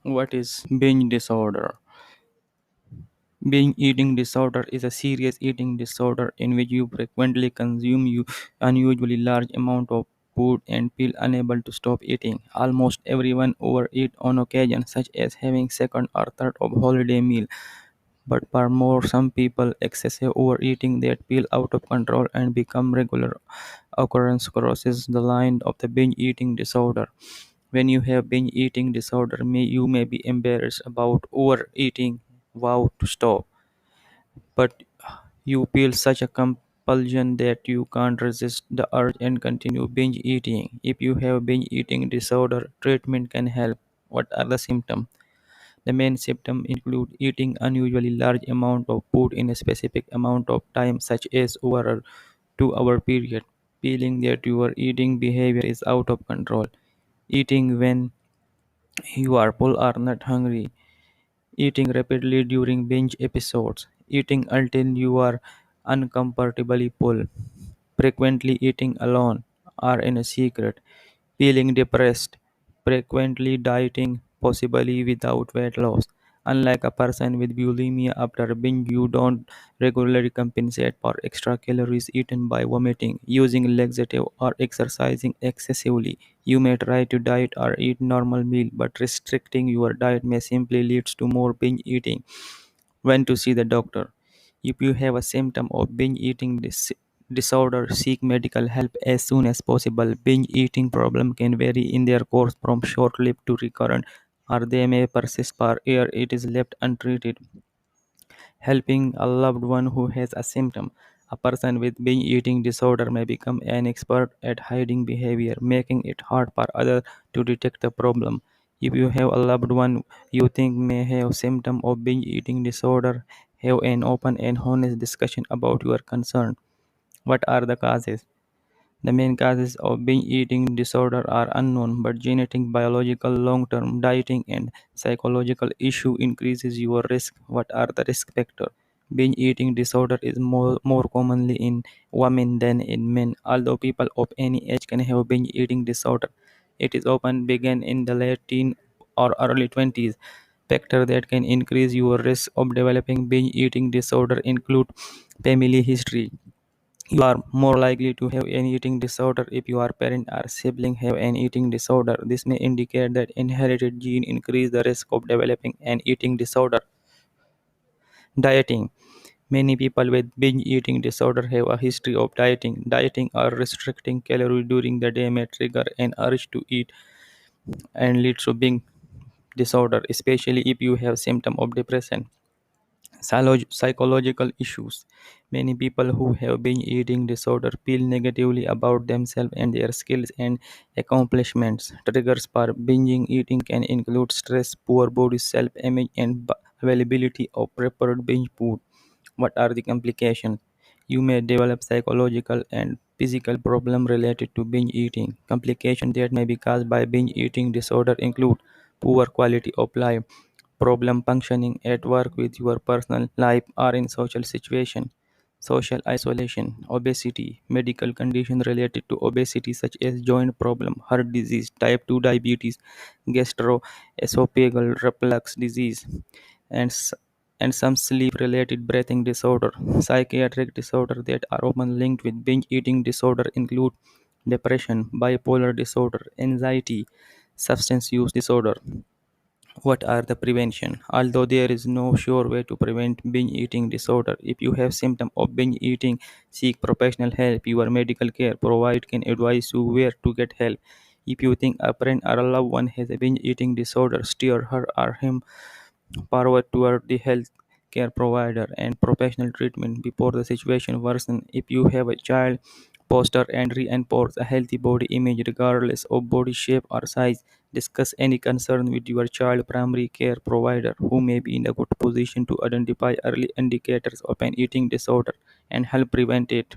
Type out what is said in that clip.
What is binge disorder? Binge eating disorder is a serious eating disorder in which you frequently consume unusually large amount of food and feel unable to stop eating. Almost everyone overeat on occasion, such as having second or third of holiday meal. But for more, some people excessive overeating that feel out of control and become regular occurrence crosses the line of the binge eating disorder. When you have binge eating disorder, you may be embarrassed about overeating, vow to stop, but you feel such a compulsion that you can't resist the urge and continue binge eating. If you have binge eating disorder, treatment can help. What are the symptoms? The main symptoms include eating unusually large amount of food in a specific amount of time, such as over a 2 hour period, feeling that your eating behavior is out of control, eating when you are full or not hungry, eating rapidly during binge episodes, eating until you are uncomfortably full, frequently eating alone or in a secret, feeling depressed, frequently dieting, possibly without weight loss. Unlike a person with bulimia after binge, you don't regularly compensate for extra calories eaten by vomiting, using laxative, or exercising excessively. You may try to diet or eat normal meal, but restricting your diet may simply lead to more binge eating. When to see the doctor? If you have a symptom of binge eating disorder, seek medical help as soon as possible. Binge eating problem can vary in their course from short-lived to recurrent, or they may persist for years if it is left untreated. Helping a loved one who has a symptom. A person with binge eating disorder may become an expert at hiding behavior, making it hard for others to detect the problem. If you have a loved one you think may have symptom of binge eating disorder, have an open and honest discussion about your concern. What are the causes? The main causes of binge eating disorder are unknown, but genetic, biological, long-term dieting, and psychological issue increases your risk. What are the risk factors? Binge eating disorder is more commonly in women than in men. Although people of any age can have binge eating disorder, it is often begin in the late teen or early 20s. Factors that can increase your risk of developing binge eating disorder include family history. You are more likely to have an eating disorder if your parent or sibling have an eating disorder. This may indicate that inherited gene increase the risk of developing an eating disorder. Dieting. Many people with binge eating disorder have a history of dieting. Dieting or restricting calories during the day may trigger an urge to eat and lead to binge disorder, especially if you have symptom of depression. Psychological issues. Many people who have binge eating disorder feel negatively about themselves and their skills and accomplishments. Triggers for binging eating can include stress, poor body self-image, and availability of prepared binge food. What are the complications? You may develop psychological and physical problems related to binge eating. Complications that may be caused by binge eating disorder include poor quality of life, problem functioning at work, with your personal life, or in social situation. Social isolation, obesity, medical conditions related to obesity such as joint problem, heart disease, type 2 diabetes, gastroesophageal reflux disease, and and some sleep related breathing disorder. Psychiatric disorders that are often linked with binge eating disorder include depression, bipolar disorder, anxiety, substance use disorder. What are the prevention? Although there is no sure way to prevent binge eating disorder, if you have symptom of binge eating, seek professional help. Your medical care provider can advise you where to get help. If you think a friend or a loved one has a binge eating disorder, steer her or him forward toward the health care provider and professional treatment before the situation worsens. If you have a child, foster and reinforce a healthy body image regardless of body shape or size. Discuss any concern with your child primary care provider, who may be in a good position to identify early indicators of an eating disorder and help prevent it.